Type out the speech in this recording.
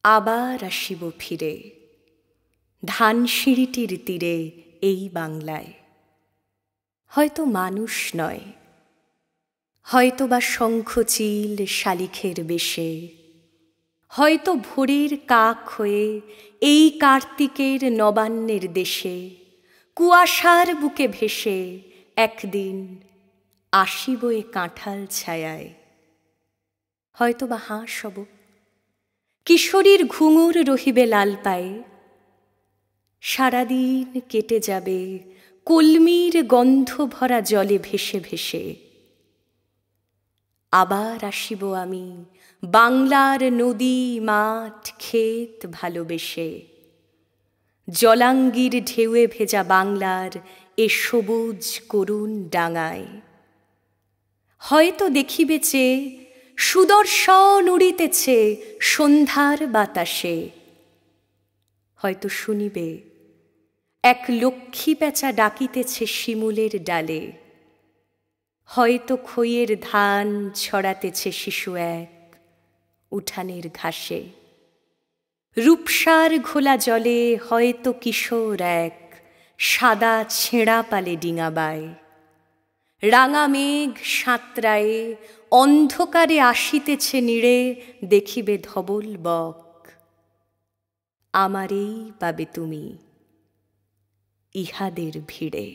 আবার আসিব ফিরে ধানসিঁড়িটির তীরে এই বাংলায়। হয়তো মানুষ নয়, হয়তো বা শঙ্খচিল শালিখের বেশে, হয়তো ভোরের কাক হয়ে এই কার্তিকের নবান্নের দেশে কুয়াশার বুকে ভেসে একদিন আসিব এ কাঁঠাল ছায়ায়। হয়তো বা হাঁস হব, কিশোরীর ঘুঙুর রহিবে লাল পায়ে, সারাদিন কেটে যাবে কলমির গন্ধ ভরা জলে ভেসে ভেসে। আবার আসিব আমি বাংলার নদী মাঠ ক্ষেত ভালোবেসে, জলাঙ্গির ঢেউয়ে ভেজা বাংলার এ সবুজ করুণ ডাঙায়। হয়তো দেখিবে চেয়ে সুদর্শন উড়িতেছে সন্ধ্যার বাতাসে, হয়তো শুনিবে এক লক্ষ্মী প্যাঁচা ডাকিতেছে শিমুলের ডালে, হয়তো খইয়ের ধান ছড়াতেছে শিশু এক উঠানের ঘাসে। রূপসার ঘোলা জলে হয়তো কিশোর এক সাদা ছেঁড়া পালে ডিঙাবায়। রাঙা মেঘ সাঁতরায়ে অন্ধকারে আসিতেছে নীড়ে, দেখিবে ধবল বক। আমারেই পাবে তুমি ইহাদের ভিড়ে।